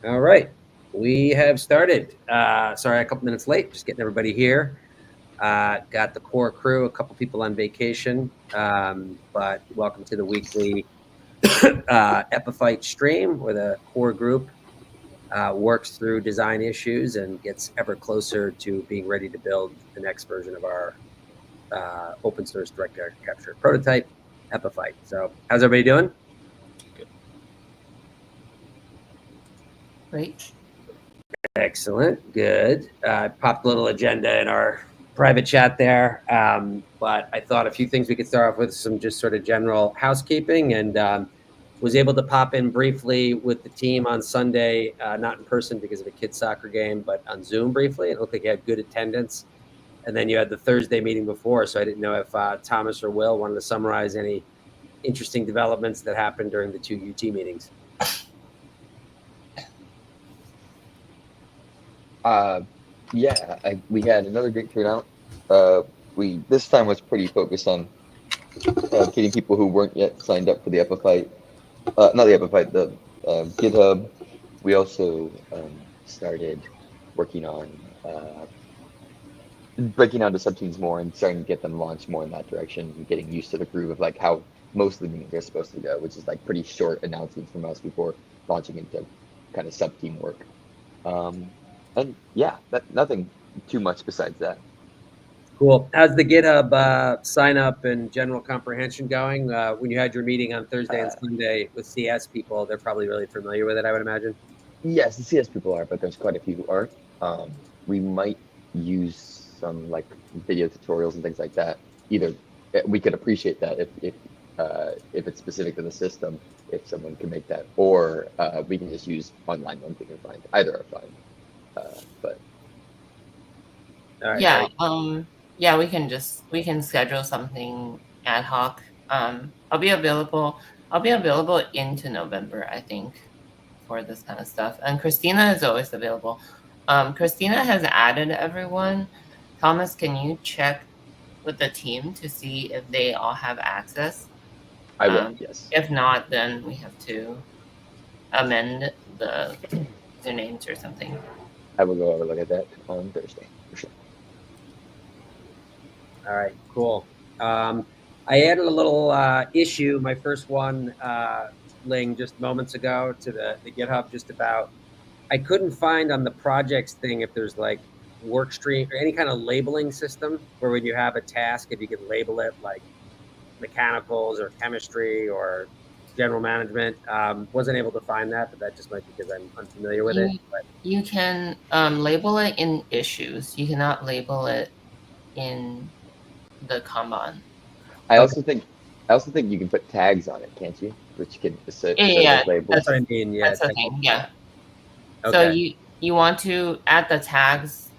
All right, we have started. Sorry, a couple minutes late, just getting everybody here. Got the core crew, a couple people on vacation, but welcome to the weekly Epiphyte stream where the core group works through design issues and gets ever closer to being ready to build the next version of our open source direct capture prototype, Epiphyte. So how's everybody doing? Great. Excellent. Good. I popped a little agenda in our private chat there. But I thought a few things we could start off with some just sort of general housekeeping and was able to pop in briefly with the team on Sunday, not in person because of a kid's soccer game, but on Zoom briefly. It looked like you had good attendance. And then you had the Thursday meeting before. So I didn't know if Thomas or Will wanted to summarize any interesting developments that happened during the two UT meetings. We had another great turnout. We this time was pretty focused on getting people who weren't yet signed up for the Epiphyte, not the Epiphyte, the GitHub. We also started working on breaking down the subteams more and starting to get them launched more in that direction and getting used to the groove of like how most of the meetings are supposed to go, which is like pretty short announcements from us before launching into kind of sub-team work. And yeah, nothing too much besides that. Cool. How's the GitHub sign up and general comprehension going? When you had your meeting on Thursday and Sunday with CS people, they're probably really familiar with it, I would imagine. Yes, the CS people are, but there's quite a few who aren't. We might use some like video tutorials and things like that. Either we could appreciate that if it's specific to the system, if someone can make that, or we can just use online ones we can find. Either are fine. But all right, yeah, we can schedule something ad hoc. I'll be available into November, I think, for this kind of stuff. And Christina is always available. Christina has added everyone. Thomas, can you check with the team to see if they all have access? I will, yes. If not, then we have to amend their names or something. I will go over look at that on Thursday for sure. All right, cool. I added a little issue, my first one, Ling, just moments ago to the GitHub, just about, I couldn't find on the projects thing if there's like work stream or any kind of labeling system where when you have a task, if you could label it like mechanicals or chemistry or general management. Wasn't able to find that, but that just might be because I'm unfamiliar with it. But you can label it in issues. You cannot label it in the Kanban. I also think you can put tags on it, can't you? Which can assert labels. That's what I mean. Yeah, that's the thing. Yeah. Okay. So you want to add the tags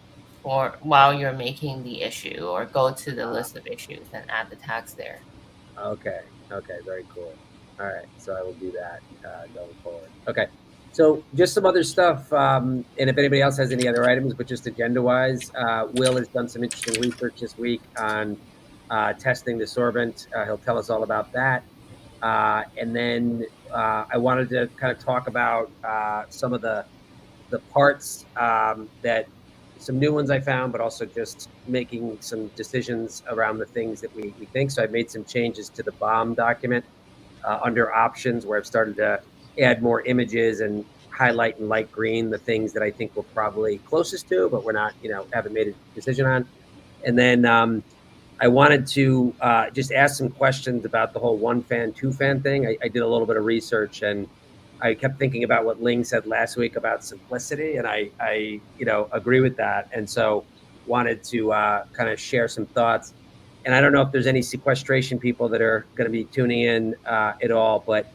for while you're making the issue, or go to the list of issues and add the tags there. Okay. Very cool. All right. So I will do that going forward. Okay. So just some other stuff. And if anybody else has any other items, but just agenda-wise, Will has done some interesting research this week on testing the sorbent. He'll tell us all about that. And then I wanted to kind of talk about some of the parts that some new ones I found, but also just making some decisions around the things that we think. So I made some changes to the BOM document under options, where I've started to add more images and highlight in light green the things that I think we're probably closest to, but we're not, haven't made a decision on. And then I wanted to just ask some questions about the whole one fan, two fan thing. I did a little bit of research, and I kept thinking about what Ling said last week about simplicity, and I agree with that. And so wanted to kind of share some thoughts. And I don't know if there's any sequestration people that are going to be tuning in at all, but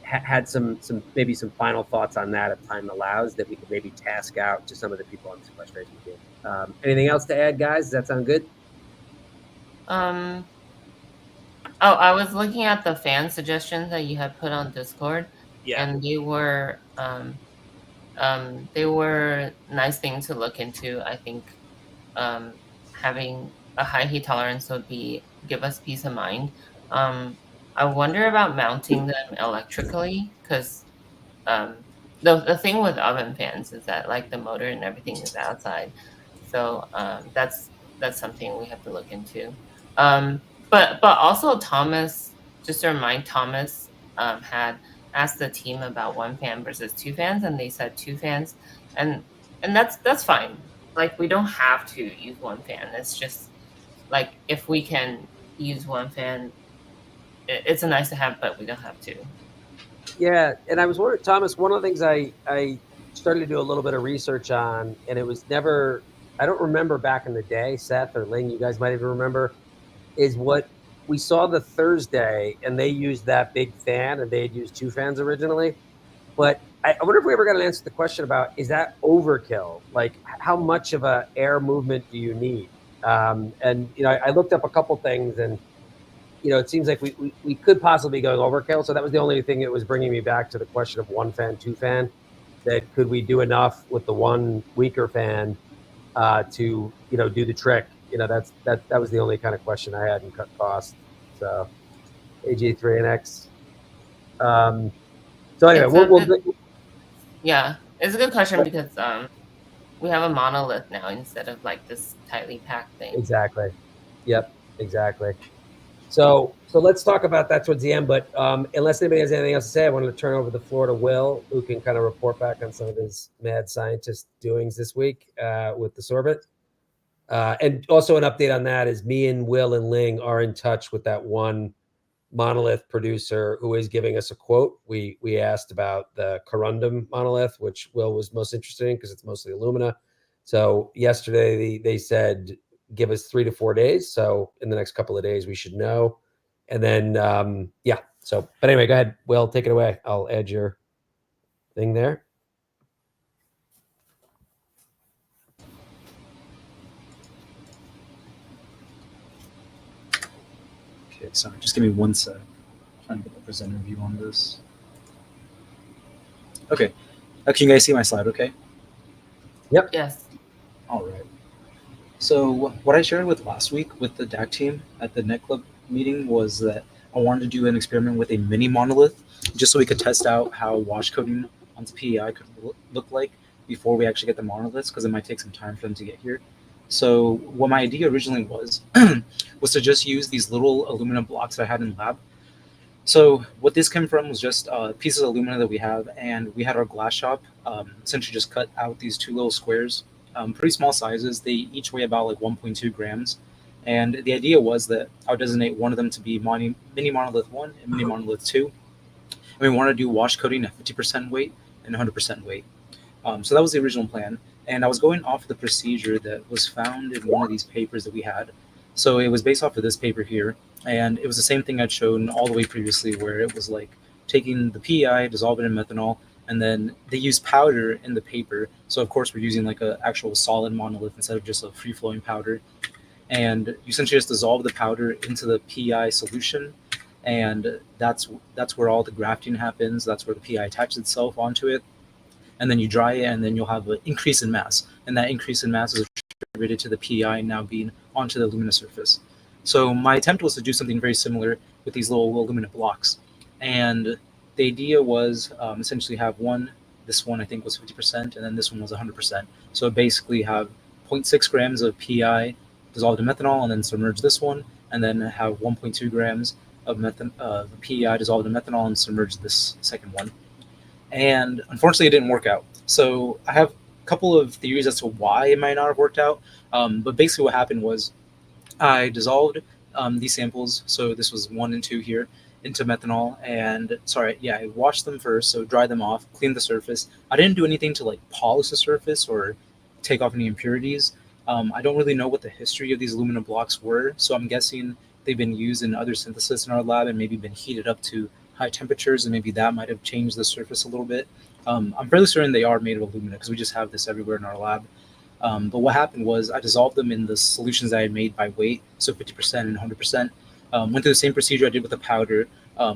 had some maybe some final thoughts on that if time allows, that we could maybe task out to some of the people on the sequestration team. Anything else to add, guys? Does that sound good? I was looking at the fan suggestions that you had put on Discord. Yeah. And they were nice things to look into. I think having a high heat tolerance would give us peace of mind. I wonder about mounting them electrically, because the thing with oven fans is that like the motor and everything is outside, so that's something we have to look into. But also Thomas, just to remind Thomas, had asked the team about one fan versus two fans, and they said two fans, and that's fine. Like we don't have to use one fan. It's just like if we can use one fan, it's a nice to have, but we don't have to. Yeah, and I was wondering, Thomas, one of the things I started to do a little bit of research on, and it was never, I don't remember back in the day, Seth or Ling, you guys might even remember, is what we saw the Thursday, and they used that big fan, and they had used two fans originally. But I wonder if we ever got an answer to the question about, is that overkill? Like, how much of a air movement do you need? And, I looked up a couple things, and it seems like we could possibly be going overkill. So that was the only thing that was bringing me back to the question of one fan, two fan. That could we do enough with the one weaker fan to do the trick? That was the only kind of question I had and cut costs. So AG3 and X. So anyway, yeah, it's a good question because we have a monolith now instead of like this tightly packed thing. Exactly. Yep. Exactly. So let's talk about that towards the end. But unless anybody has anything else to say, I wanted to turn over the floor to Will, who can kind of report back on some of his mad scientist doings this week with the sorbet. And also an update on that is me and Will and Ling are in touch with that one monolith producer who is giving us a quote. We asked about the corundum monolith, which Will was most interested in because it's mostly alumina. So yesterday they said give us 3 to 4 days. So in the next couple of days we should know. And then yeah. So but anyway, go ahead, Will, take it away. I'll add your thing there. Okay, sorry, just give me one sec. I'm trying to get the presenter view on this. Okay, can you guys see my slide? Okay. Yep. Yes. All right. So what I shared with last week with the DAC team at the Net Club meeting was that I wanted to do an experiment with a mini monolith, just so we could test out how wash coating onto PEI could look like before we actually get the monoliths, because it might take some time for them to get here. So what my idea originally was was to just use these little aluminum blocks that I had in the lab. So what this came from was just pieces of aluminum that we have, and we had our glass shop essentially just cut out these two little squares, pretty small sizes. They each weigh about like 1.2 grams. And the idea was that I would designate one of them to be mini monolith 1 and mini monolith 2. And we wanted to do wash coating at 50% weight and 100% weight. So that was the original plan. And I was going off of the procedure that was found in one of these papers that we had. So it was based off of this paper here. And it was the same thing I'd shown all the way previously, where it was like taking the PEI, dissolve it in methanol, and then they use powder in the paper. So of course we're using like an actual solid monolith instead of just a free-flowing powder. And you essentially just dissolve the powder into the PEI solution. And that's where all the grafting happens. That's where the PEI attaches itself onto it. And then you dry it, and then you'll have an increase in mass. And that increase in mass is attributed to the PEI now being onto the alumina surface. So my attempt was to do something very similar with these little alumina blocks. And the idea was essentially have this one I think was 50%, and then this one was 100%. So basically have 0.6 grams of PEI dissolved in methanol, and then submerge this one, and then have 1.2 grams of PEI dissolved in methanol and submerge this second one. And unfortunately, it didn't work out. So I have a couple of theories as to why it might not have worked out. But basically what happened was I dissolved these samples, so this was 1 and 2 here, into methanol, and I washed them first, so dried them off, cleaned the surface. I didn't do anything to like polish the surface or take off any impurities. I don't really know what the history of these aluminum blocks were, so I'm guessing they've been used in other synthesis in our lab and maybe been heated up to high temperatures, and maybe that might have changed the surface a little bit. I'm fairly certain they are made of alumina because we just have this everywhere in our lab. But what happened was I dissolved them in the solutions that I had made by weight, so 50% and 100%. Went through the same procedure I did with the powder.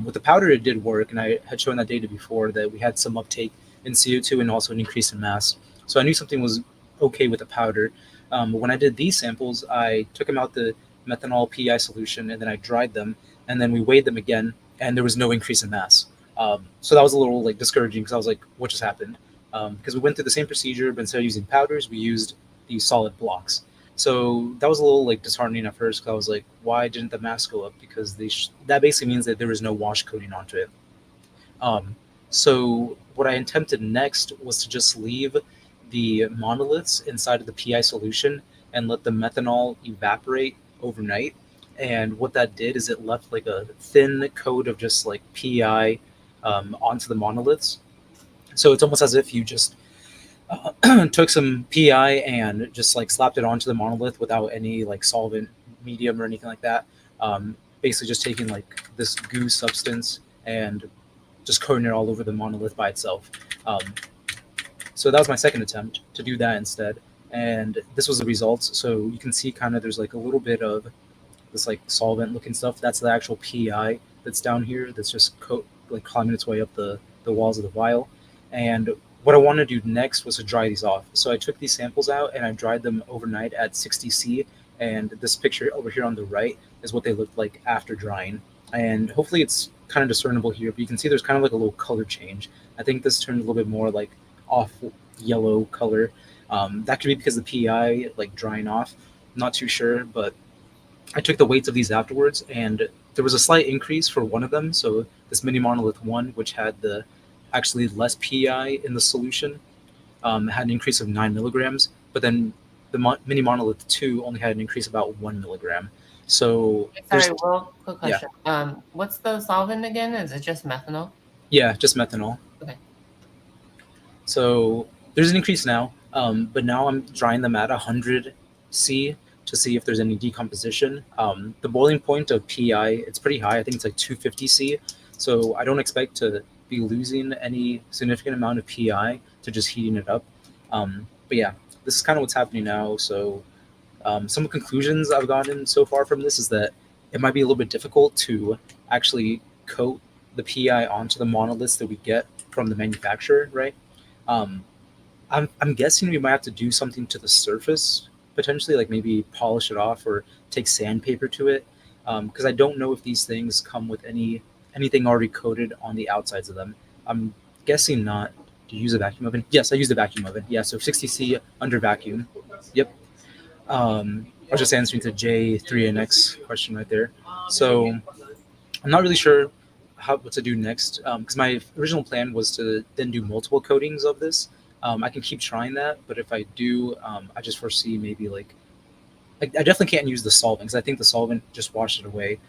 With the powder, it did work, and I had shown that data before that we had some uptake in CO2 and also an increase in mass. So I knew something was okay with the powder. But when I did these samples, I took them out the methanol PEI solution, and then I dried them, and then we weighed them again, and there was no increase in mass. So that was a little like discouraging because I was like, what just happened? Because we went through the same procedure, but instead of using powders, we used these solid blocks. So that was a little like disheartening at first because I was like, why didn't the mask go up? Because that basically means that there was no wash coating onto it. So what I attempted next was to just leave the monoliths inside of the PI solution and let the methanol evaporate overnight. And what that did is it left like a thin coat of just like PI onto the monoliths. So it's almost as if you just took some PI and just like slapped it onto the monolith without any like solvent medium or anything like that. Basically just taking like this goo substance and just coating it all over the monolith by itself. So that was my second attempt to do that instead. And this was the results. So you can see kind of there's like a little bit of this like solvent looking stuff. That's the actual PI that's down here that's just like climbing its way up the walls of the vial. And what I wanted to do next was to dry these off. So I took these samples out and I dried them overnight at 60°C. And this picture over here on the right is what they looked like after drying. And hopefully it's kind of discernible here, but you can see there's kind of like a little color change. I think this turned a little bit more like off yellow color. That could be because the PI like drying off. I'm not too sure, but I took the weights of these afterwards, and there was a slight increase for one of them. So this mini monolith 1, which had the actually less PI in the solution, had an increase of 9 milligrams, but then the mini monolith 2 only had an increase of about 1 milligram. So sorry, Will, quick question. Yeah. What's the solvent again? Is it just methanol? Yeah, just methanol. Okay. So there's an increase now, but now I'm drying them at 100°C to see if there's any decomposition. The boiling point of PI, it's pretty high. I think it's like 250°C. So I don't expect to be losing any significant amount of PI to just heating it up. But yeah, this is kind of what's happening now. So some conclusions I've gotten so far from this is that it might be a little bit difficult to actually coat the PI onto the monoliths that we get from the manufacturer, right? I'm guessing we might have to do something to the surface, potentially, like maybe polish it off or take sandpaper to it, because I don't know if these things come with anything already coated on the outsides of them. I'm guessing not. Do you use a vacuum oven? Yes, I use the vacuum oven. Yeah, so 60°C under vacuum. Yep. I was just answering to J3NX question right there. So I'm not really sure what to do next, because my original plan was to then do multiple coatings of this. I can keep trying that, but if I do, I just foresee maybe like I definitely can't use the solvent because I think the solvent just washed it away.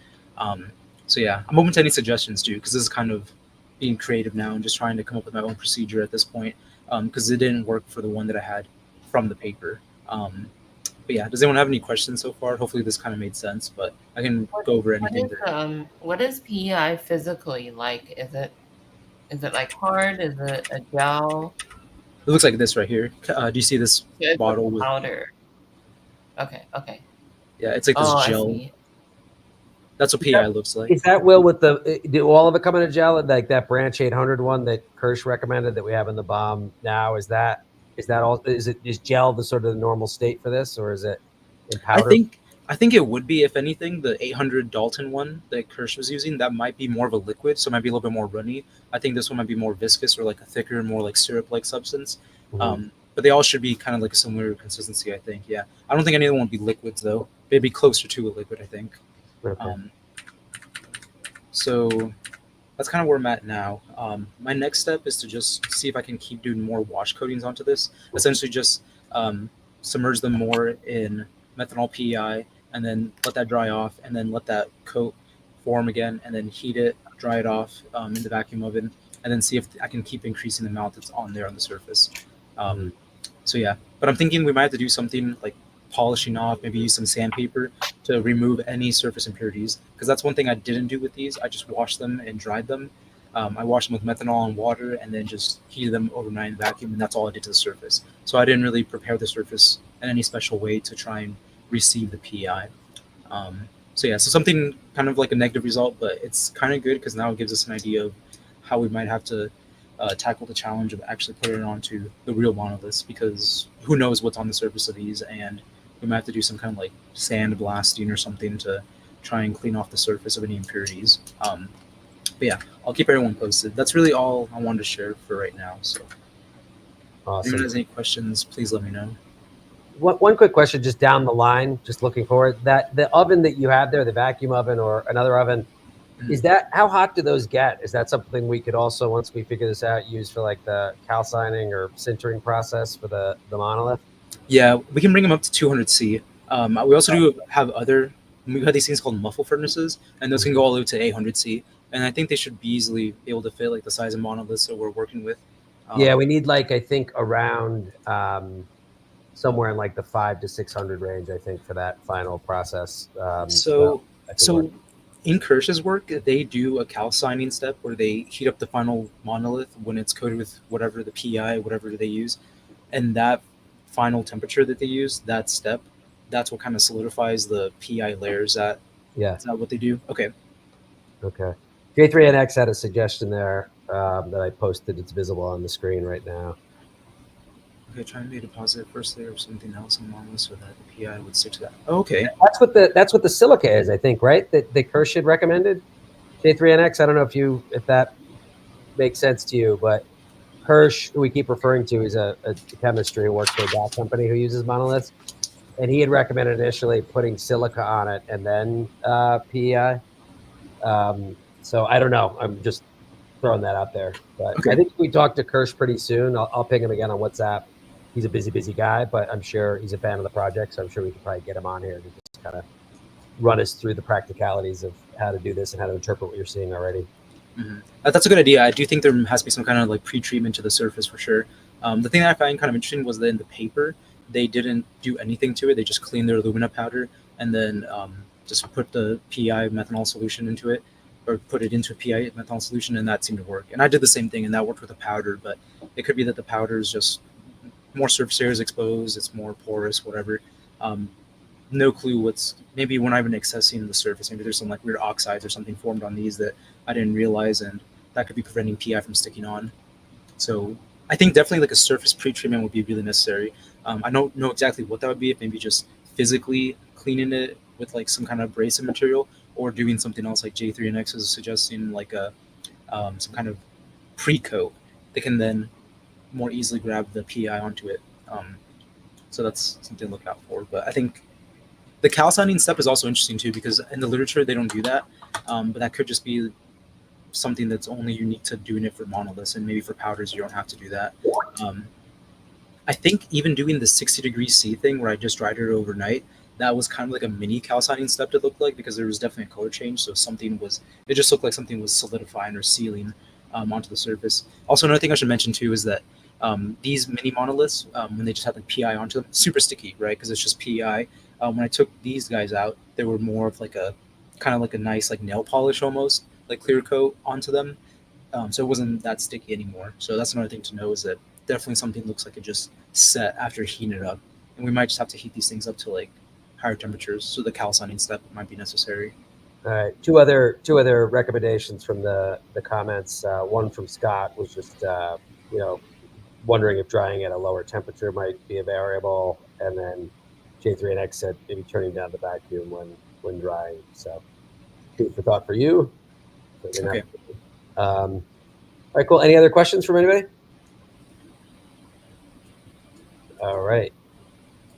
So yeah, I'm open to any suggestions too, because this is kind of being creative now and just trying to come up with my own procedure at this point, because it didn't work for the one that I had from the paper. But yeah, does anyone have any questions so far? Hopefully this kind of made sense, but I can go over anything. What is PEI physically like? Is it like hard? Is it a gel? It looks like this right here. Do you see this bottle with powder? Okay. Yeah, it's like this gel. That's what PEI looks like. Is that Will with do all of it come in a gel? Like that Branch 800 one that Kirsch recommended that we have in the bomb now? Is that all? Is gel the sort of the normal state for this, or is it in powder? I think it would be, if anything, the 800 Dalton one that Kirsch was using. That might be more of a liquid, so it might be a little bit more runny. I think this one might be more viscous or like a thicker, more like syrup-like substance. Mm-hmm. But they all should be kind of like a similar consistency, I think. Yeah, I don't think any of them would be liquids though. They'd be closer to a liquid, I think. Okay. So that's kind of where I'm at now. My next step is to just see if I can keep doing more wash coatings onto this. Essentially just submerge them more in methanol PEI and then let that dry off and then let that coat form again and then heat it, dry it off in the vacuum oven, and then see if I can keep increasing the amount that's on there on the surface. So yeah, but I'm thinking we might have to do something like polishing off, maybe use some sandpaper to remove any surface impurities, because that's one thing I didn't do with these. I just washed them and dried them. I washed them with methanol and water and then just heated them overnight in the vacuum, and that's all I did to the surface. So I didn't really prepare the surface in any special way to try and receive the PEI. So yeah, so something kind of like a negative result, but it's kind of good because now it gives us an idea of how we might have to tackle the challenge of actually putting it onto the real monoliths, because who knows what's on the surface of these, and we might have to do some kind of like sand blasting or something to try and clean off the surface of any impurities. But yeah, I'll keep everyone posted. That's really all I wanted to share for right now. So if anyone Awesome. has any questions, please let me know. One quick question, just down the line, just looking forward, that the oven that you have there, the vacuum oven or another oven, is that, how hot do those get? Is that something we could also, once we figure this out, use for like the calcining or sintering process for the monolith? Yeah, we can bring them up to 200C. We also do have we have these things called muffle furnaces, and those can go all the way to 800C. And I think they should be easily able to fit like the size of monoliths that we're working with. Yeah, we need like, I think around somewhere in like the 500 to 600 range, I think, for that final process. So that could work. in Kirsch's work, they do a calcining step where they heat up the final monolith when it's coated with whatever the PI, whatever they use, and that final temperature that they use, that step, that's what kind of solidifies the PI layers. Yeah. Is that what they do? Okay. Okay. J3NX had a suggestion there that I posted. It's visible on the screen right now. Okay, try and be a deposit first layer of something else in monolith so that the PI would stick to that. Okay. That's what the silica is, I think, right? That Kirsch had recommended. J3NX. I don't know if that makes sense to you, but Kirsch, who we keep referring to, is a chemistry who works for a gas company who uses monoliths, and he had recommended initially putting silica on it and then PEI. So I don't know. I'm just throwing that out there. But Okay. I think we talk to Kirsch pretty soon. I'll ping him again on WhatsApp. He's a busy guy, but I'm sure he's a fan of the project, so I'm sure we could probably get him on here to just kind of run us through the practicalities of how to do this and how to interpret what you're seeing already. Mm-hmm. That's a good idea. I do think there has to be some kind of like pre-treatment to the surface for sure. The thing that I find kind of interesting was that in the paper, they didn't do anything to it. They just cleaned their alumina powder and then just put the PI methanol solution into it, or put it into a PI methanol solution, and that seemed to work. And I did the same thing, and that worked with the powder, but it could be that the powder is just more surface area is exposed, it's more porous, whatever. No clue maybe when I've been accessing the surface, maybe there's some like weird oxides or something formed on these that I didn't realize, and that could be preventing PI from sticking on. So I think definitely like a surface pre-treatment would be really necessary. I don't know exactly what that would be, if maybe just physically cleaning it with like some kind of abrasive material, or doing something else like J3NX is suggesting, like some kind of pre-coat that can then more easily grab the PI onto it. So that's something to look out for. But I think the calcining step is also interesting too, because in the literature they don't do that. But that could just be something that's only unique to doing it for monoliths, and maybe for powders you don't have to do that. I think even doing the 60°C thing where I just dried it overnight, that was kind of like a mini calcining step to look like, because there was definitely a color change. So it just looked like something was solidifying or sealing onto the surface. Also, another thing I should mention too is that these mini monoliths, when they just have like PI onto them, super sticky, right? Because it's just PI. When I took these guys out, they were more of like a kind of like a nice like nail polish almost, like clear coat onto them. So it wasn't that sticky anymore. So that's another thing to know, is that definitely something looks like it just set after heating it up. And we might just have to heat these things up to like higher temperatures. So the calcining step might be necessary. All right. Two other recommendations from the comments. One from Scott was just, wondering if drying at a lower temperature might be a variable. And then J3NX said maybe turning down the vacuum when drying. So food for thought for you. Okay. All right, cool. Any other questions from anybody? All right.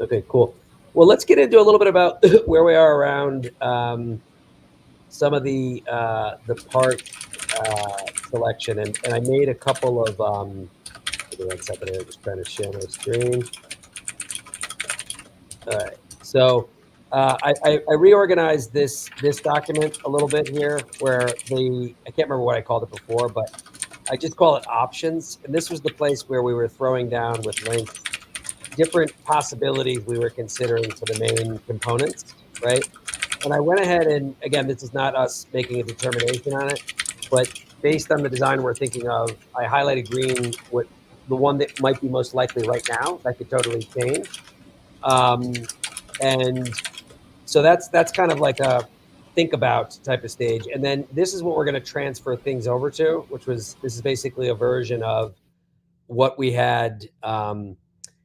Okay, cool. Well, let's get into a little bit about where we are around some of the part selection, and I made a couple of. Give me 1 second here. Just trying to share my screen. All right. So I reorganized this document a little bit here, where I can't remember what I called it before, but I just call it options. And this was the place where we were throwing down with links different possibilities we were considering for the main components, right? And I went ahead and, again, this is not us making a determination on it, but based on the design we're thinking of, I highlighted green what the one that might be most likely right now. That could totally change. And so that's kind of like a think about type of stage. And then this is what we're going to transfer things over to, this is basically a version of what we had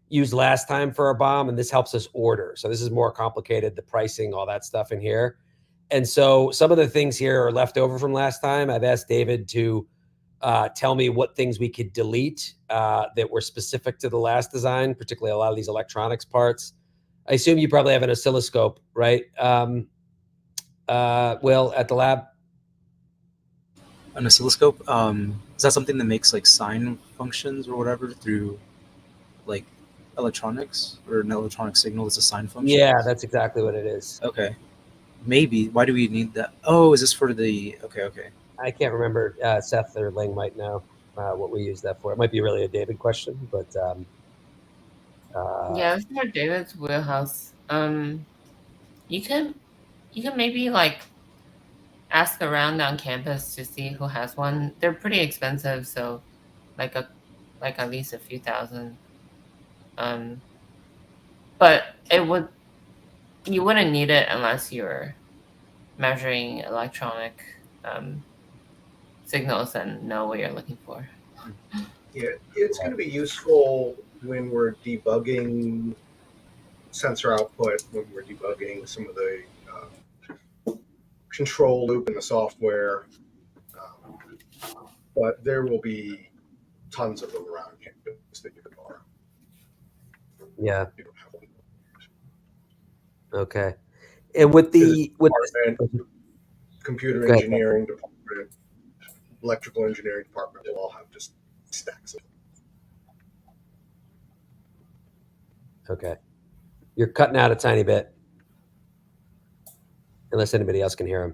used last time for our bomb, and this helps us order. So this is more complicated, the pricing, all that stuff in here. And so some of the things here are left over from last time. I've asked David to tell me what things we could delete that were specific to the last design, particularly a lot of these electronics parts. I assume you probably have an oscilloscope, right? Will, at the lab? An oscilloscope. Is that something that makes like sine functions or whatever through like electronics, or an electronic signal that's a sine function? Yeah, that's exactly what it is. Okay. Maybe. Why do we need that? Oh, is this for the? Okay. I can't remember. Seth or Ling might know what we use that for. It might be really a David question, but Yeah, it's more David's wheelhouse. You can maybe like ask around on campus to see who has one. They're pretty expensive, so like at least a few thousand. But you wouldn't need it unless you're measuring electronic signals and know what you're looking for. Yeah, it's going to be useful when we're debugging sensor output, when we're debugging some of the control loop in the software. But there will be tons of them around campus that you can borrow. yeah, You don't have one. okay. And with Computer Go ahead. engineering department, electrical engineering department will all have just stacks of them. Okay, you're cutting out a tiny bit, unless anybody else can hear him.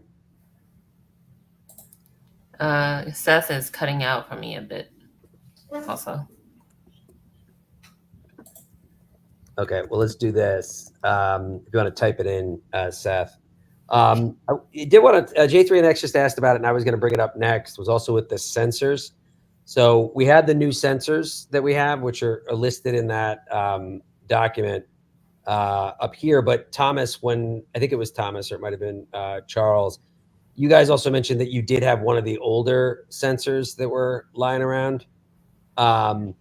Seth is cutting out for me a bit also. Okay, well, let's do this. If you want to type it in, Seth. I did want to, J3NX just asked about it, and I was going to bring it up next, was also with the sensors. So we had the new sensors that we have, which are listed in that document up here. But Thomas, I think it was Thomas, or it might have been Charles, you guys also mentioned that you did have one of the older sensors that were lying around. And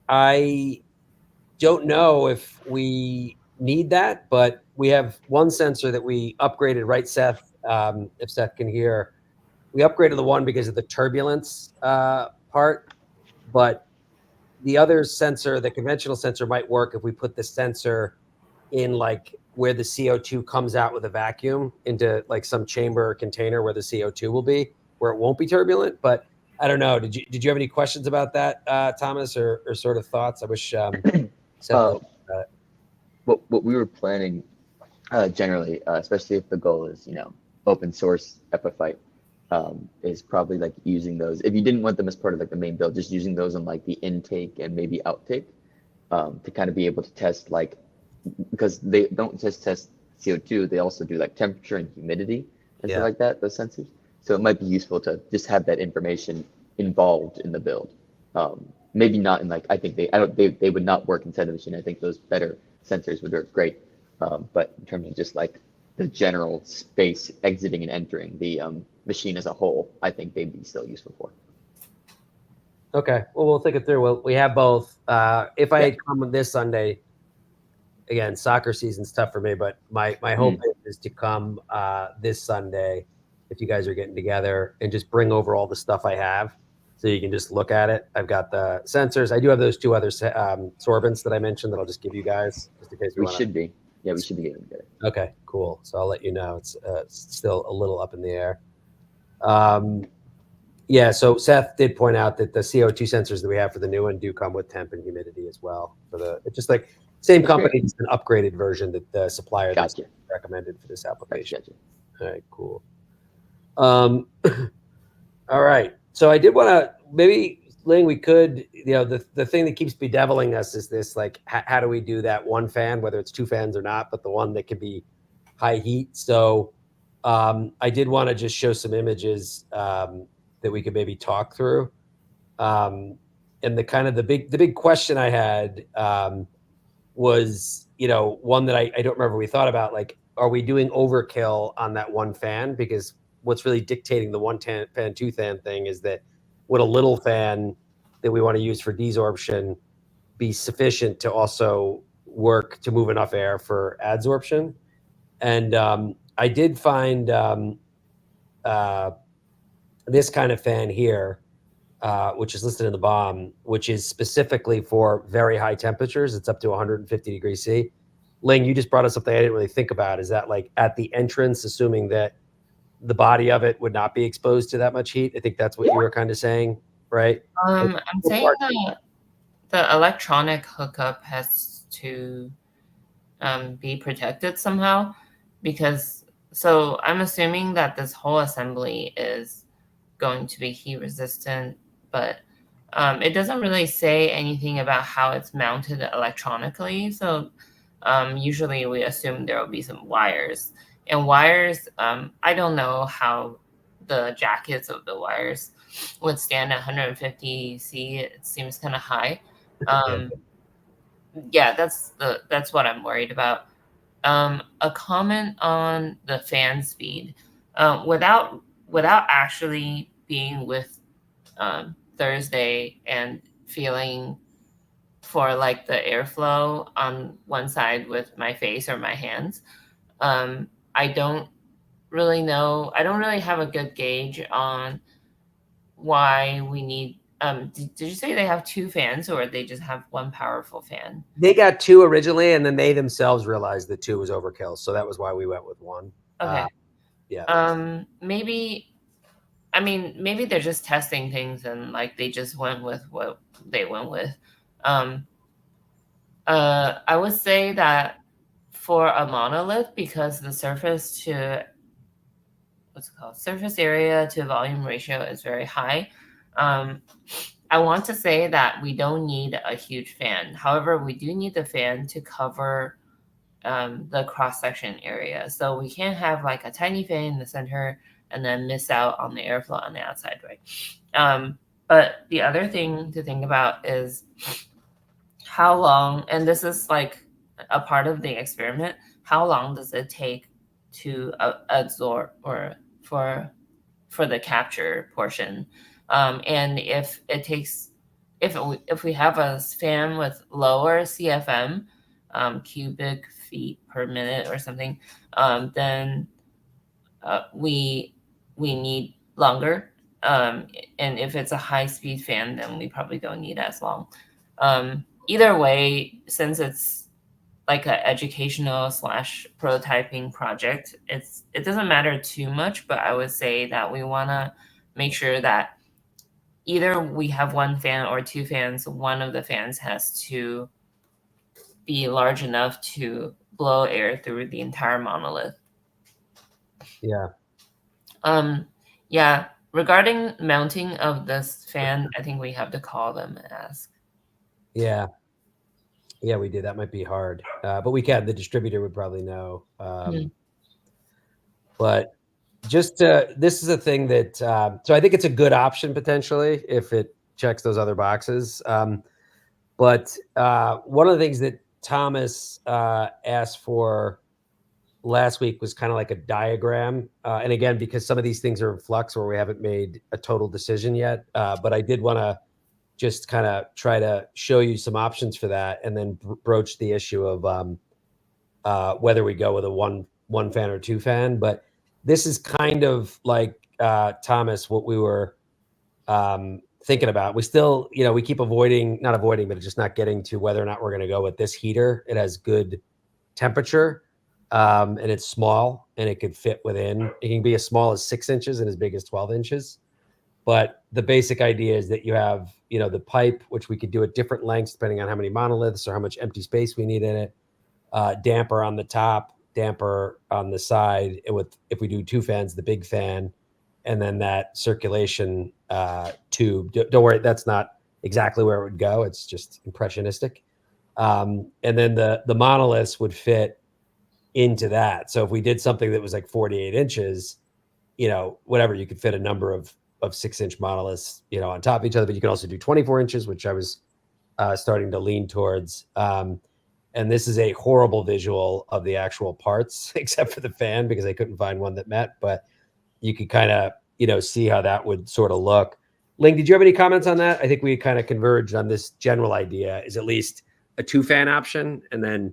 I don't know if we need that, but we have one sensor that we upgraded, right, Seth? If Seth can hear, we upgraded the one because of the turbulence part, but the other sensor, the conventional sensor, might work if we put the sensor in like where the CO2 comes out with a vacuum into like some chamber or container where the CO2 will be, where it won't be turbulent. But I don't know. Did you have any questions about that, Thomas, or sort of thoughts? I wish Seth what we were planning generally, especially if the goal is, open source Epiphyte, is probably like using those. If you didn't want them as part of like the main build, just using those on like the intake and maybe outtake to kind of be able to test because they don't just test CO2, they also do like temperature and humidity and stuff like that, those sensors. So it might be useful to just have that information involved in the build. Maybe not in I think they would not work inside the machine. I think those better sensors would work great. But in terms of just like the general space exiting and entering the machine as a whole, I think they'd be still useful for. Okay, well, we'll think it through. Well, we have both. If I had come this Sunday, again, soccer season's tough for me, but my hope is to come this Sunday, if you guys are getting together, and just bring over all the stuff I have so you can just look at it. I've got the sensors. I do have those two other sorbents that I mentioned that I'll just give you guys just in case we should be. Yeah, we should be getting together. Okay, cool. So I'll let you know. It's still a little up in the air. Yeah, so Seth did point out that the CO2 sensors that we have for the new one do come with temp and humidity as well. It's just like same company, just an upgraded version that the supplier that's recommended for this application. Gotcha. All right, cool. All right. So I did want to maybe, Ling, we could, the thing that keeps bedeviling us is this, like, how do we do that one fan, whether it's two fans or not, but the one that can be high heat. So I did want to just show some images that we could maybe talk through. And the big question I had was, one that I don't remember we thought about, like, are we doing overkill on that one fan? Because what's really dictating the one fan, two fan thing is that would a little fan that we want to use for desorption be sufficient to also work to move enough air for adsorption? And I did find this kind of fan here, which is listed in the BOM, which is specifically for very high temperatures. It's up to 150 degrees C. Ling, you just brought us something I didn't really think about. Is that like at the entrance, assuming that the body of it would not be exposed to that much heat? I think that's what you were kind of saying, right? I'm saying the electronic hookup has to be protected somehow, because so I'm assuming that this whole assembly is going to be heat resistant, but it doesn't really say anything about how it's mounted electronically. So usually we assume there will be some wires, and wires, I don't know how the jackets of the wires would stand at 150 C. It seems kind of high. Yeah, that's what I'm worried about. A comment on the fan speed, without actually being with Thursday and feeling for like the airflow on one side with my face or my hands. I don't really know. I don't really have a good gauge on why we need. Did you say they have two fans, or they just have one powerful fan? They got two originally, and then they themselves realized that two was overkill, so that was why we went with one. Okay. Yeah. Maybe. I mean, maybe they're just testing things, and like they just went with what they went with. I would say that for a monolith, because the surface to surface area to volume ratio is very high. I want to say that we don't need a huge fan. However, we do need the fan to cover the cross-section area. So we can't have like a tiny fan in the center and then miss out on the airflow on the outside, right? But the other thing to think about is how long, and this is like a part of the experiment, how long does it take to absorb or for the capture portion? And if it takes, if we have a fan with lower CFM, cubic feet per minute or something, then we need longer. And if it's a high speed fan, then we probably don't need as long. Either way, since it's like an educational / prototyping project, it doesn't matter too much, but I would say that we want to make sure that either we have one fan or two fans. One of the fans has to be large enough to blow air through the entire monolith. Yeah. Yeah. Regarding mounting of this fan, I think we have to call them and ask. Yeah. Yeah, we did. That might be hard, but we can. The distributor would probably know. But just this is a thing that so I think it's a good option potentially if it checks those other boxes. But one of the things that Thomas asked for last week was kind of like a diagram. And again, because some of these things are in flux where we haven't made a total decision yet. But I did want to just kind of try to show you some options for that, and then broach the issue of whether we go with a one fan or two fan. But this is kind of like Thomas, what we were thinking about. We still, we keep not avoiding, but just not getting to whether or not we're going to go with this heater. It has good temperature, and it's small, and it could fit within. It can be as small as 6 inches and as big as 12 inches. But the basic idea is that you have, the pipe, which we could do at different lengths depending on how many monoliths or how much empty space we need in it. Damper on the top, damper on the side. And if we do two fans, the big fan, and then that circulation tube. Don't worry, that's not exactly where it would go. It's just impressionistic. And then the monoliths would fit into that. So if we did something that was like 48 inches, whatever, you could fit a number of 6-inch monoliths, on top of each other, but you can also do 24 inches, which I was starting to lean towards. And this is a horrible visual of the actual parts, except for the fan, because I couldn't find one that met, but you could kind of, see how that would sort of look. Ling, did you have any comments on that? I think we kind of converged on this general idea is at least a two fan option, and then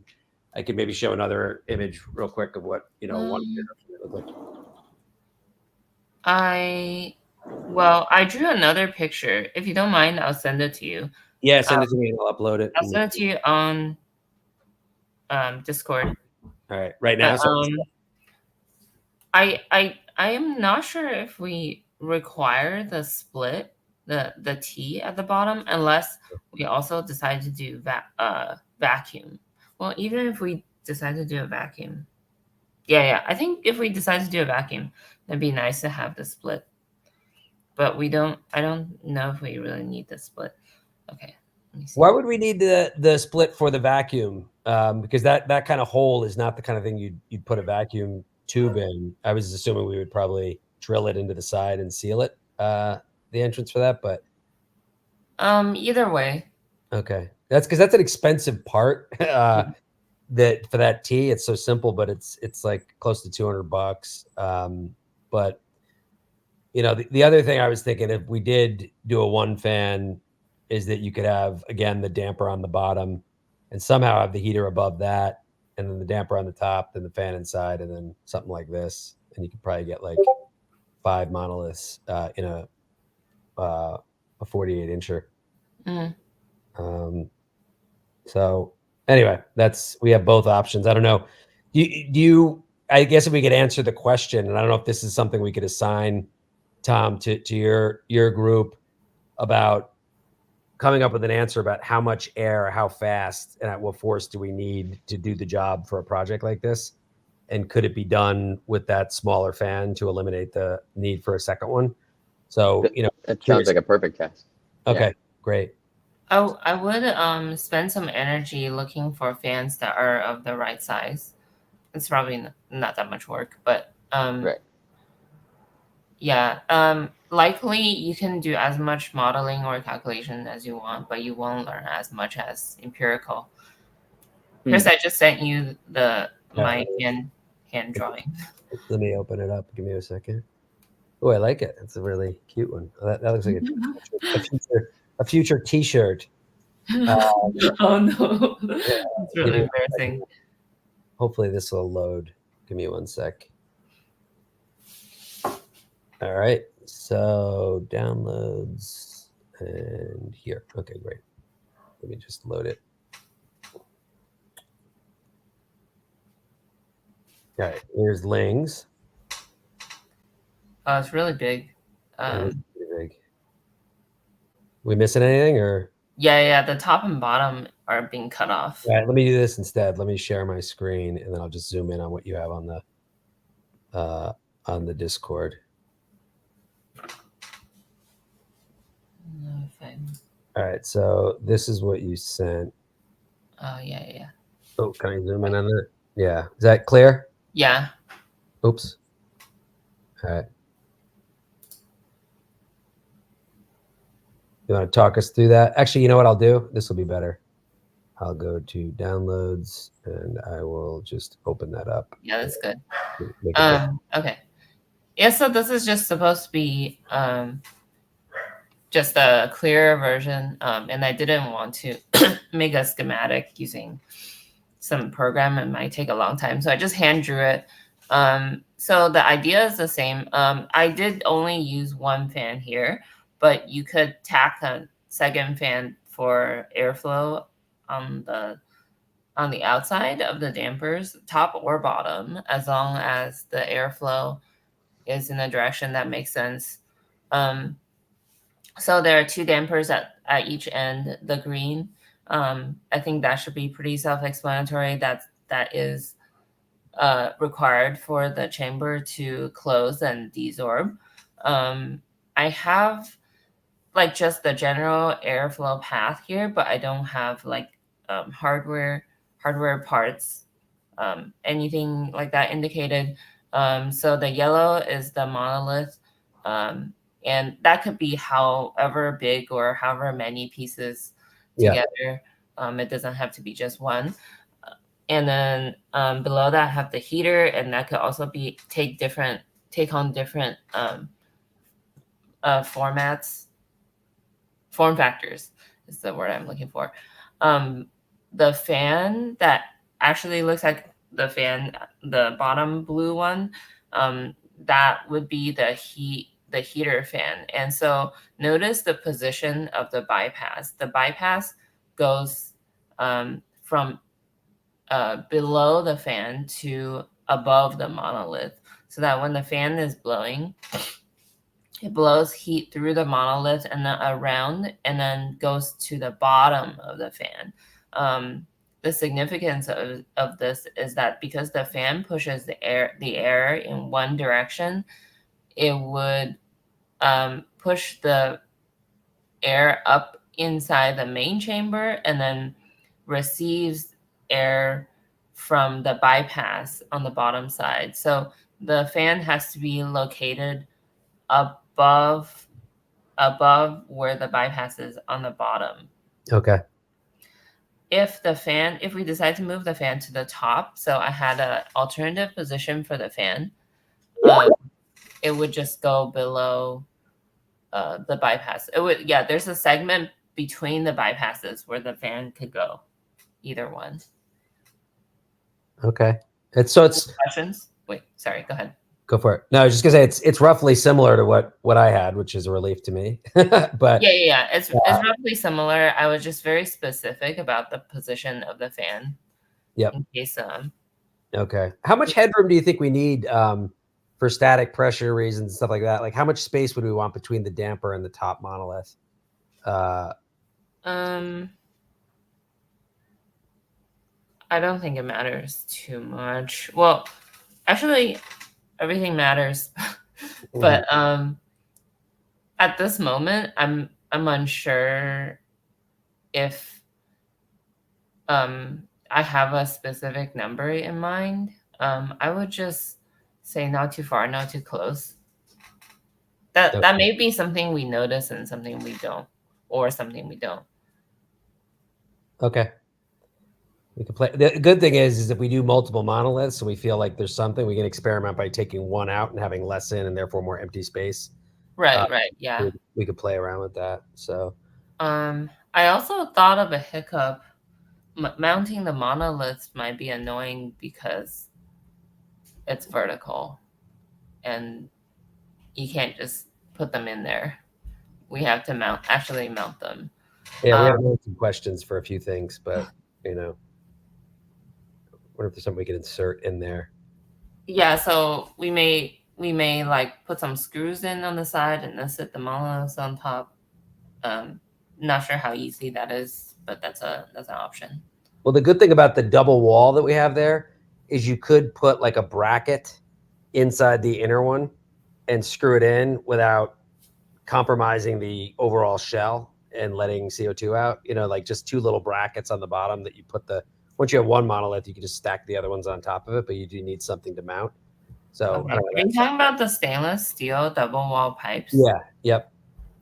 I could maybe show another image real quick of what one Um, might look like. I drew another picture. If you don't mind, I'll send it to you. Yeah, send it to me and I'll upload it. I'll send it to you on Discord. All right, right now. But, I am not sure if we require the split, the T at the bottom, unless we also decide to do vacuum. Well, even if we decide to do a vacuum, yeah, I think if we decide to do a vacuum, it'd be nice to have the split. But we don't. I don't know if we really need the split. Okay, let me see. Why would we need the split for the vacuum? Because that kind of hole is not the kind of thing you'd put a vacuum tube in. I was assuming we would probably drill it into the side and seal it, the entrance for that. But Either way. okay, that's because that's an expensive part. That for that T, it's so simple, but it's like close to $200. But the other thing I was thinking, if we did do a one fan, is that you could have, again, the damper on the bottom and somehow have the heater above that, and then the damper on the top, then the fan inside, and then something like this. And you could probably get like 5 monoliths in a 48 incher. So anyway, we have both options. I don't know. Do you, I guess if we could answer the question, and I don't know if this is something we could assign, Tom, to your group, about coming up with an answer about how much air, how fast, and at what force do we need to do the job for a project like this? And could it be done with that smaller fan to eliminate the need for a second one? So, That sounds like a perfect test. Okay, Yeah. great. Oh, I would spend some energy looking for fans that are of the right size. It's probably not that much work, but Right. yeah. Likely you can do as much modeling or calculation as you want, but you won't learn as much as empirical. Chris, I just sent you my hand drawing. Let me open it up. Give me a second. Oh, I like it. It's a really cute one. That looks like a future T-shirt. Oh no, Yeah, it's really embarrassing. Hopefully this will load. Give me one sec. All right. So downloads and here. Okay, great. Let me just load it. All right. Here's Ling's. Oh, it's really big. Pretty big. We missing anything or? Yeah. The top and bottom are being cut off. All right. Let me do this instead. Let me share my screen and then I'll just zoom in on what you have on the Discord. All right, so this is what you sent. Oh, yeah. Oh, can I zoom in on that? Yeah. Is that clear? Yeah. Oops. All right. You want to talk us through that? Actually, you know what I'll do? This will be better. I'll go to downloads and I will just open that up. Yeah, that's good. Okay. Yeah, so this is just supposed to be just a clearer version, and I didn't want to make a schematic using some program. It might take a long time, so I just hand drew it. So the idea is the same. I did only use one fan here, but you could tack a second fan for airflow on the outside of the dampers, top or bottom, as long as the airflow is in a direction that makes sense. So there are 2 dampers at each end, the green. I think that should be pretty self-explanatory. That is required for the chamber to close and desorb. I have like just the general airflow path here, but I don't have like hardware parts, anything like that indicated. So the yellow is the monolith. And that could be however big or however many pieces together. Yeah. It doesn't have to be just one. And then below that I have the heater, and that could also be take on different form factors is the word I'm looking for. The fan that actually looks like the fan, the bottom blue one, that would be the heater fan. And so notice the position of the bypass. The bypass goes from below the fan to above the monolith, so that when the fan is blowing, it blows heat through the monolith and then around, and then goes to the bottom of the fan. The significance of this is that because the fan pushes the air in one direction, it would push the air up inside the main chamber and then receives air from the bypass on the bottom side. So the fan has to be located above where the bypass is on the bottom. Okay. If we decide to move the fan to the top, so I had an alternative position for the fan, it would just go below the bypass. It would, yeah, there's a segment between the bypasses where the fan could go, either one. Okay. It's Questions? Wait, sorry, go ahead. go for it. No, I was just gonna say it's roughly similar to what I had, which is a relief to me. But Yeah. It's roughly similar. I was just very specific about the position of the fan. Yep. In case okay. How much headroom do you think we need for static pressure reasons and stuff like that? Like how much space would we want between the damper and the top monolith? I don't think it matters too much. Well, actually, everything matters. But at this moment, I'm unsure if I have a specific number in mind. I would just say not too far, not too close. That may be something we notice and something we don't, or something we don't. Okay. We can play. The good thing is if we do multiple monoliths and we feel like there's something, we can experiment by taking one out and having less in and therefore more empty space. Right, yeah. We could play around with that. So I also thought of a hiccup. Mounting the monoliths might be annoying because it's vertical and you can't just put them in there. We have to actually mount them. yeah, we have some questions for a few things, but I wonder if there's something we can insert in there. Yeah, so we may like put some screws in on the side and then sit the monoliths on top. Not sure how easy that is, but that's an option. Well, the good thing about the double wall that we have there is you could put like a bracket inside the inner one and screw it in without compromising the overall shell and letting CO2 out. Like just two little brackets on the bottom that you put once you have one monolith, you can just stack the other ones on top of it, but you do need something to mount. So okay. Are you talking about the stainless steel double wall pipes? Yeah. Yep.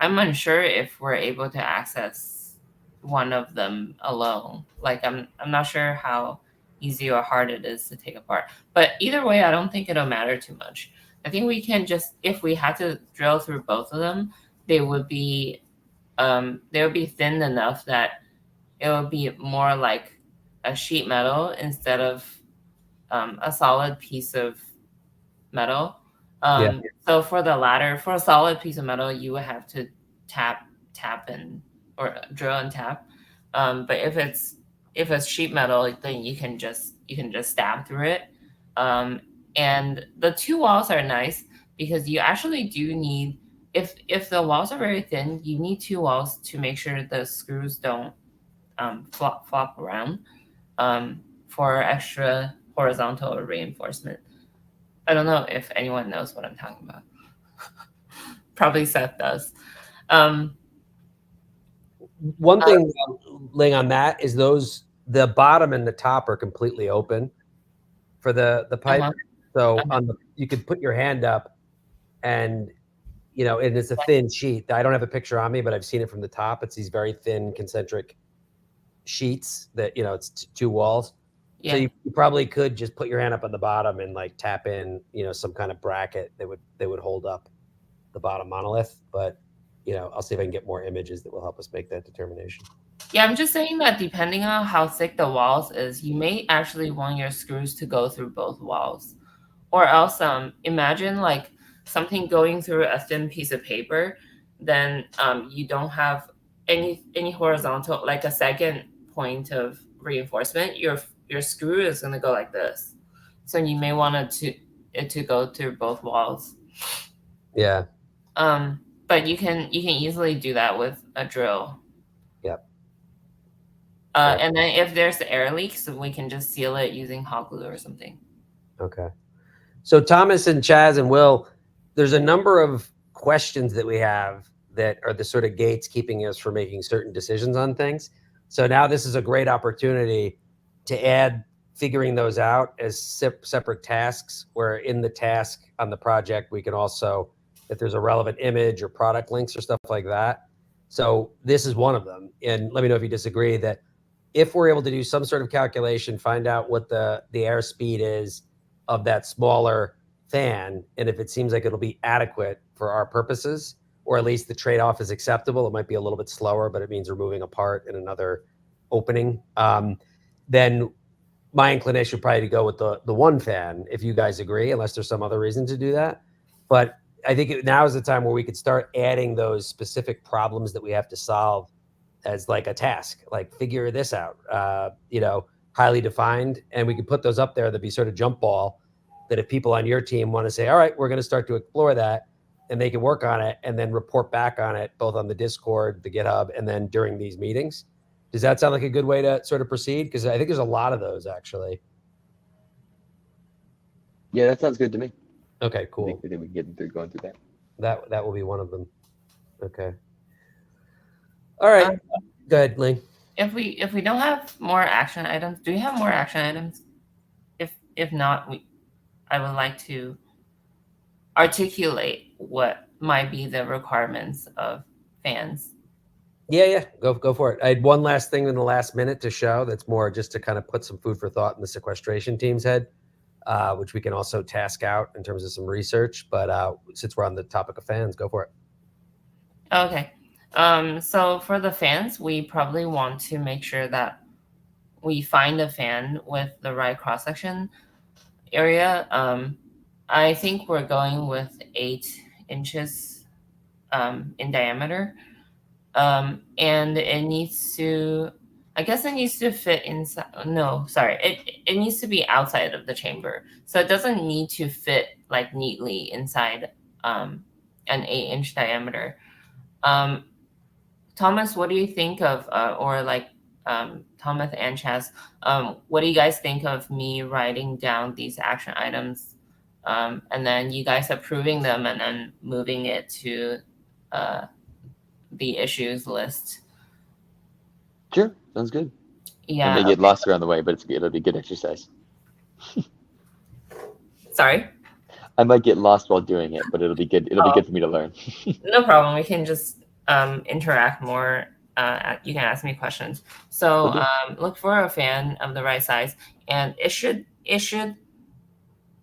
I'm unsure if we're able to access one of them alone. Like I'm not sure how easy or hard it is to take apart. But either way, I don't think it'll matter too much. I think we can just, if we had to drill through both of them, they would be thin enough that it would be more like a sheet metal instead of a solid piece of metal. So for the latter, for a solid piece of metal, you would have to tap or drill and tap. But if it's sheet metal, then you can just stab through it. And the two walls are nice because you actually do need, if the walls are very thin, you need two walls to make sure the screws don't flop around for extra horizontal reinforcement. I don't know if anyone knows what I'm talking about. Probably Seth does. One thing laying on that is the bottom and the top are completely open for the pipe. So you could put your hand up and and it's a thin sheet. I don't have a picture on me, but I've seen it from the top. It's these very thin concentric sheets that it's two walls. Yeah. So you probably could just put your hand up on the bottom and like tap in some kind of bracket that would hold up the bottom monolith. But I'll see if I can get more images that will help us make that determination. Yeah, I'm just saying that depending on how thick the walls is, you may actually want your screws to go through both walls. Or else imagine like something going through a thin piece of paper, then you don't have any horizontal, like a second point of reinforcement. Your screw is gonna go like this. So you may want it to go through both walls. Yeah. But you can easily do that with a drill. Yep. And then if there's air leaks, we can just seal it using hot glue or something. Okay. So Thomas and Chaz and Will, there's a number of questions that we have that are the sort of gates keeping us from making certain decisions on things. So now this is a great opportunity to add figuring those out as separate tasks, where in the task on the project, we can also, if there's a relevant image or product links or stuff like that. So this is one of them. And let me know if you disagree that if we're able to do some sort of calculation, find out what the airspeed is of that smaller fan, and if it seems like it'll be adequate for our purposes, or at least the trade-off is acceptable, it might be a little bit slower, but it means we're moving a part in another opening, then my inclination would probably to go with the one fan, if you guys agree, unless there's some other reason to do that. But I think now is the time where we could start adding those specific problems that we have to solve as like a task, like figure this out, highly defined. And we could put those up there that'd be sort of jump ball, that if people on your team want to say, all right, we're going to start to explore that, and they can work on it and then report back on it, both on the Discord, the GitHub, and then during these meetings. Does that sound like a good way to sort of proceed? Because I think there's a lot of those actually. Yeah, that sounds good to me. Okay, cool. I think we can get through going through that. That will be one of them. Okay. All right. Go ahead, Lee. If we don't have more action items, do we have more action items? If not, I would like to articulate what might be the requirements of fans. Yeah, go for it. I had one last thing in the last minute to show that's more just to kind of put some food for thought in the sequestration team's head, which we can also task out in terms of some research. But since we're on the topic of fans, go for it. Okay. So for the fans, we probably want to make sure that we find a fan with the right cross-section area. I think we're going with 8 inches in diameter. And it needs to, I guess it needs to fit inside. No, sorry. It needs to be outside of the chamber. So it doesn't need to fit like neatly inside an 8-inch diameter. Thomas, what do you think of, or like Thomas and Chaz, what do you guys think of me writing down these action items and then you guys approving them and then moving it to the issues list? Sure, sounds good. Yeah. It may get lost around the way, but it'll be good exercise. Sorry? I might get lost while doing it, but it'll be good. It'll be good for me to learn. No problem. We can just interact more. You can ask me questions. So look for a fan of the right size, and it should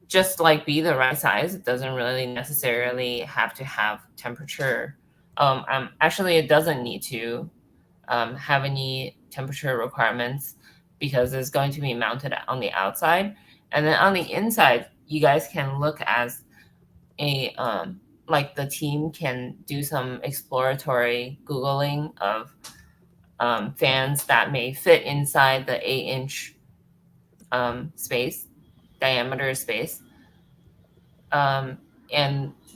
just like be the right size. It doesn't really necessarily have to have temperature. Actually, it doesn't need to have any temperature requirements because it's going to be mounted on the outside, and then on the inside, you guys can look as a like the team can do some exploratory Googling of fans that may fit inside the 8-inch diameter space, and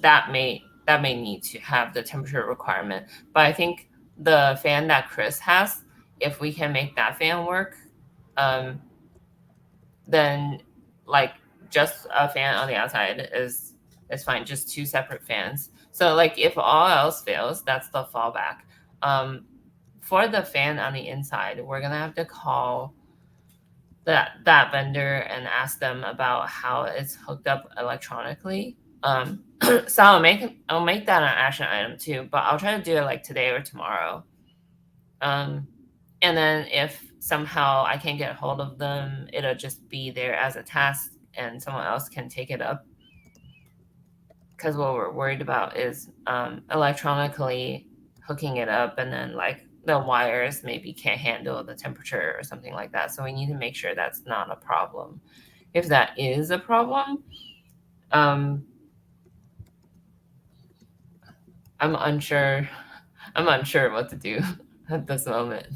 that may need to have the temperature requirement. But I think the fan that Chris has, if we can make that fan work, then like just a fan on the outside is fine. Just 2 separate fans. So like if all else fails, that's the fallback. For the fan on the inside, we're gonna have to call that vendor and ask them about how it's hooked up electronically. So I'll make that an action item too, but I'll try to do it like today or tomorrow. And then if somehow I can't get a hold of them, it'll just be there as a task and someone else can take it up. Because what we're worried about is electronically hooking it up and then like the wires maybe can't handle the temperature or something like that. So we need to make sure that's not a problem. If that is a problem, I'm unsure. I'm unsure what to do at this moment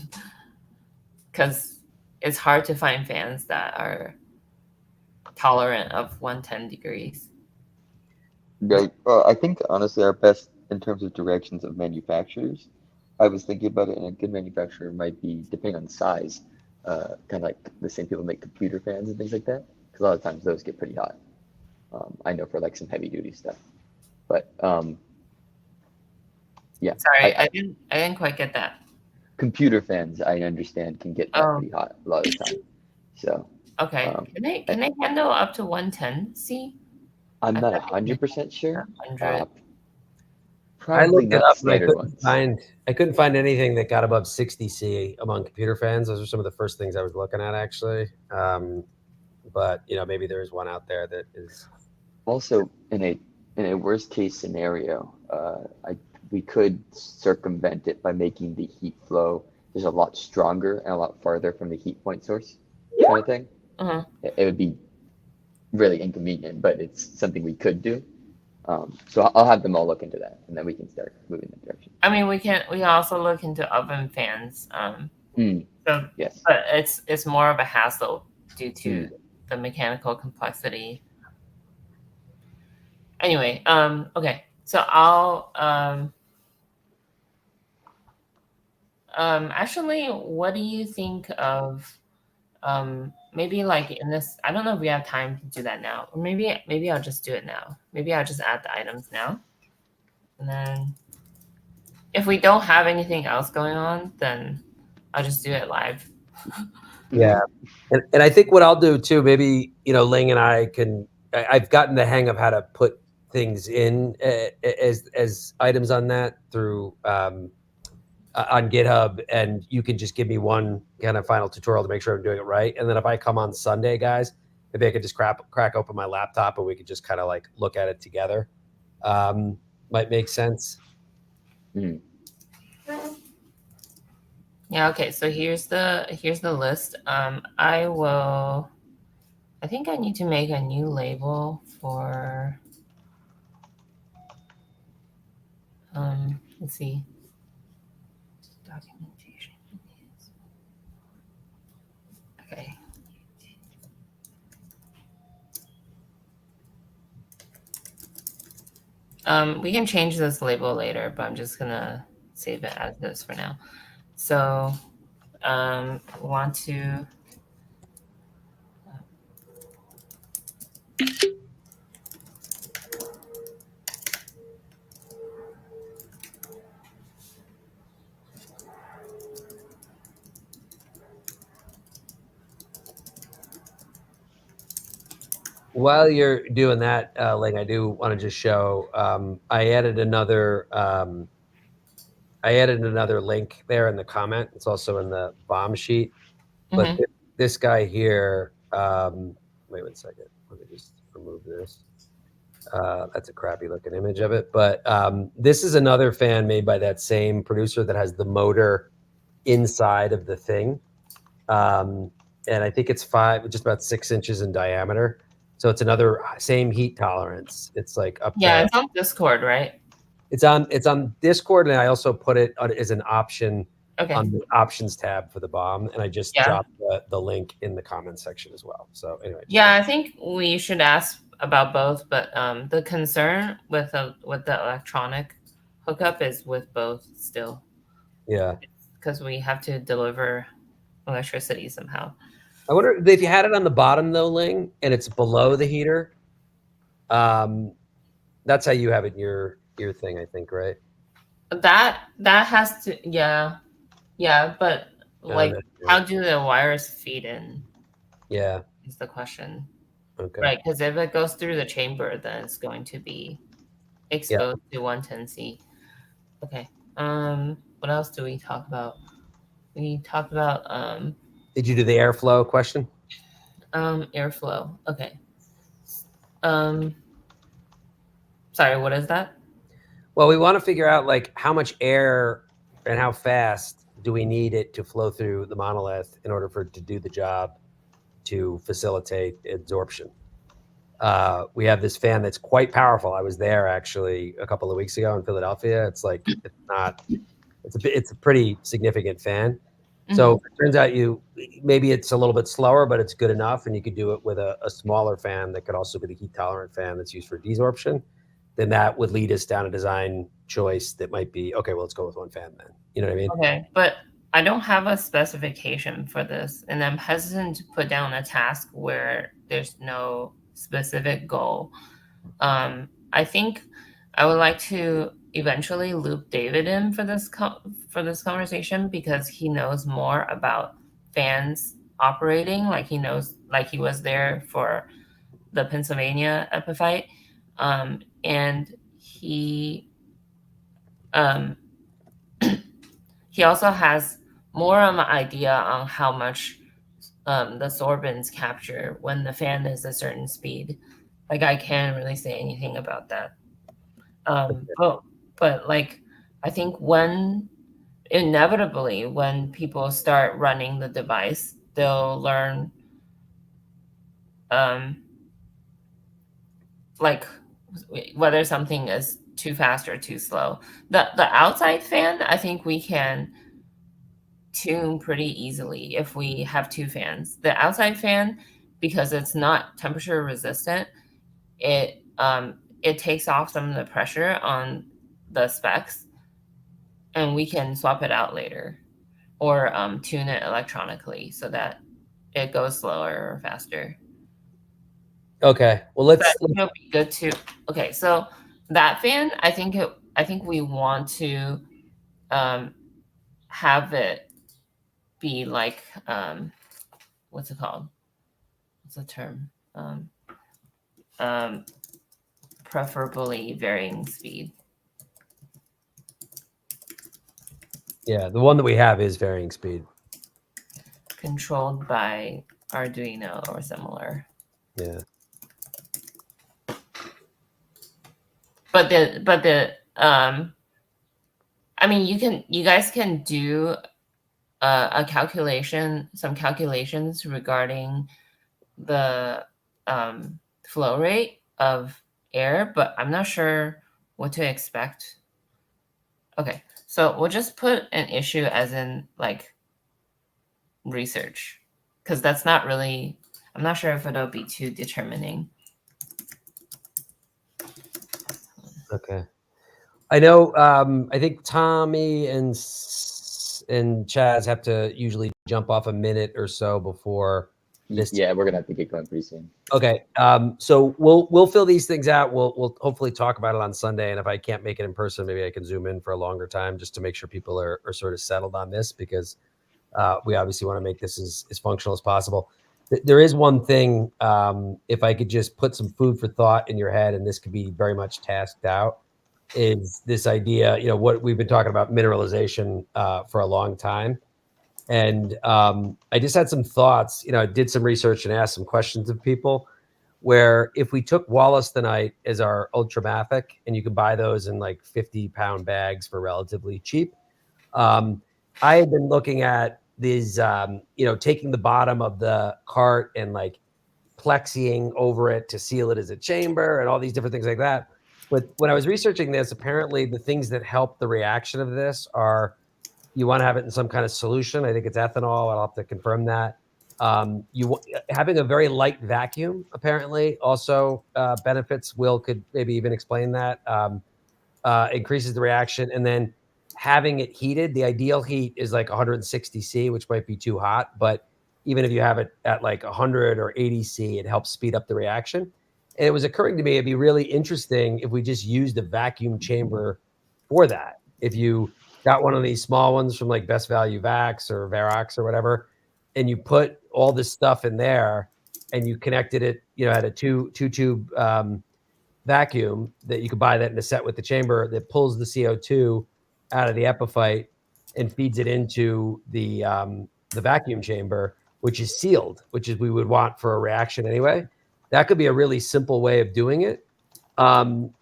because it's hard to find fans that are tolerant of 110 degrees. Right. I think honestly, our best in terms of directions of manufacturers, I was thinking about it, and a good manufacturer might be, depending on the size, kind of like the same people make computer fans and things like that, because a lot of times those get pretty hot. I know for like some heavy duty stuff, but yeah. Sorry, I didn't quite get that. Computer fans, I understand, can get that Oh. pretty hot a lot of the time. So Okay, can they handle up to 110 C? I'm not thought they 100% sure. 100. I Probably looked it not up, and standard ones. I couldn't find anything that got above 60 C among computer fans. Those are some of the first things I was looking at, actually. But maybe there is one out there that is. Also, in a worst case scenario, we could circumvent it by making the heat flow just a lot stronger and a lot farther from the heat point source, kind of thing. Uh-huh. It would be really inconvenient, but it's something we could do. So I'll have them all look into that, and then we can start moving in that direction. I mean, we can also look into oven fans. So, Yes. but it's more of a hassle due to the mechanical complexity. Anyway, okay. So I'll actually, what do you think of maybe like in this? I don't know if we have time to do that now, or maybe I'll just do it now. Maybe I'll just add the items now, and then if we don't have anything else going on, then I'll just do it live. Yeah, and I think what I'll do too, maybe Ling and I I've gotten the hang of how to put things in as items on that through on GitHub, and you can just give me one kind of final tutorial to make sure I'm doing it right. And then if I come on Sunday, guys, maybe I could just crack open my laptop and we could just kind of like look at it together. Might make sense. Yeah, okay, so here's the list. I think I need to make a new label for let's see. Documentation. Okay. We can change this label later, but I'm just gonna save it as this for now. So want to While you're doing that, Ling, I do want to just show. I added another link there in the comment. It's also in the bomb sheet. But this guy here. Wait 1 second. Let me just remove this. That's a crappy looking image of it. But this is another fan made by that same producer that has the motor inside of the thing. And I think it's just about 6 inches in diameter. So it's another same heat tolerance. It's like up. Yeah, it's on Discord, right? It's on Discord, and I also put it as an option on the options tab for the bomb, and I just dropped the link in the comment section as well. So anyway. Yeah, I think we should ask about both, but the concern with the electronic hookup is with both still. Yeah. Because we have to deliver electricity somehow. I wonder if you had it on the bottom though, Ling, and it's below the heater. That's how you have it in your thing, I think, right? That has to, yeah, but like, how do the wires feed in? Yeah, is the question. Okay. Right, because if it goes through the chamber, then it's going to be exposed to 110C. Okay. What else do we talk about? We talked about Did you do the airflow question? Airflow. Okay. Sorry, what is that? Well, we want to figure out like how much air and how fast do we need it to flow through the monolith in order for it to do the job to facilitate absorption? We have this fan that's quite powerful. I was there actually a couple of weeks ago in Philadelphia. It's a pretty significant fan. So it turns out maybe it's a little bit slower, but it's good enough, and you could do it with a smaller fan that could also be the heat tolerant fan that's used for desorption. Then that would lead us down a design choice that might be, okay, well, let's go with one fan then. You know what I mean? Okay, but I don't have a specification for this, and I'm hesitant to put down a task where there's no specific goal. I think I would like to eventually loop David in for this conversation, because he knows more about fans operating. Like he was there for the Pennsylvania Epiphyte, and he he also has more of an idea on how much the sorbents capture when the fan is a certain speed. Like I can't really say anything about that. But like I think inevitably when people start running the device, they'll learn like whether something is too fast or too slow. The outside fan, I think we can tune pretty easily if we have two fans. The outside fan, because it's not temperature resistant, it takes off some of the pressure on the specs, and we can swap it out later, or tune it electronically so that it goes slower or faster. Okay. Well, it'll be good too. Okay, so that fan, I think we want to have it be like what's it called? What's the term? Preferably varying speed. Yeah, the one that we have is varying speed. Controlled by Arduino or similar. Yeah. But I mean, you guys can do some calculations regarding the flow rate of air, but I'm not sure what to expect. Okay, so we'll just put an issue as in like research, because that's not really, I'm not sure if it'll be too determining. Okay. I know. I think Tommy and Chaz have to usually jump off a minute or so before this. Yeah, we're gonna have to get going pretty soon. Okay. So we'll fill these things out. We'll hopefully talk about it on Sunday, and if I can't make it in person, maybe I can zoom in for a longer time just to make sure people are sort of settled on this, because we obviously want to make this as functional as possible. There is one thing, if I could just put some food for thought in your head, and this could be very much tasked out, is this idea, what we've been talking about, mineralization for a long time. And I just had some thoughts, I did some research and asked some questions of people, where if we took wollastonite as our ultramafic, and you could buy those in like 50-pound bags for relatively cheap. I had been looking at these, taking the bottom of the cart and like plexing over it to seal it as a chamber and all these different things like that. But when I was researching this, apparently the things that help the reaction of this are, you want to have it in some kind of solution. I think it's ethanol. I'll have to confirm that. Having a very light vacuum apparently also benefits. Will could maybe even explain that. Increases the reaction. And then having it heated, the ideal heat is like 160 C, which might be too hot. But even if you have it at like 100 or 80 C, it helps speed up the reaction. And it was occurring to me, it'd be really interesting if we just used a vacuum chamber for that. If you got one of these small ones from like Best Value Vax or Verox or whatever, and you put all this stuff in there and you connected it, at a two tube vacuum that you could buy that in a set with the chamber that pulls the CO2 out of the Epiphyte and feeds it into the vacuum chamber, which is sealed, which is we would want for a reaction anyway. That could be a really simple way of doing it.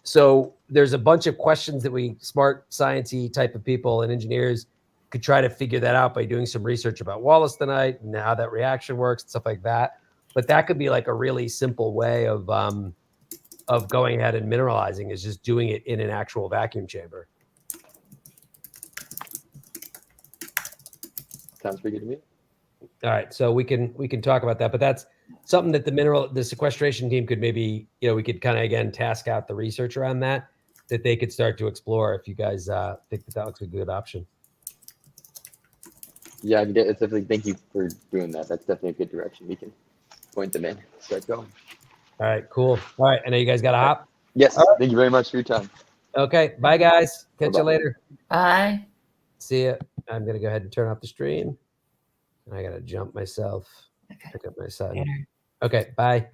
So there's a bunch of questions that we smart sciencey type of people and engineers could try to figure that out by doing some research about wollastonite and how that reaction works and stuff like that. But that could be like a really simple way of going ahead and mineralizing, is just doing it in an actual vacuum chamber. Sounds pretty good to me. All right, so we can talk about that, but that's something that the sequestration team could maybe, we could kind of again task out the research around that they could start to explore if you guys think that looks a good option. Yeah, it's definitely. Thank you for doing that. That's definitely a good direction. We can point them in. Start going. All right, cool. All right, I know you guys got to hop. Yes. All right. Thank you very much for your time. Okay, bye guys. Catch Bye-bye. you later. Bye. See ya. I'm gonna go ahead and turn off the stream. I gotta jump myself. Okay. Pick up my son. Later. Okay, bye.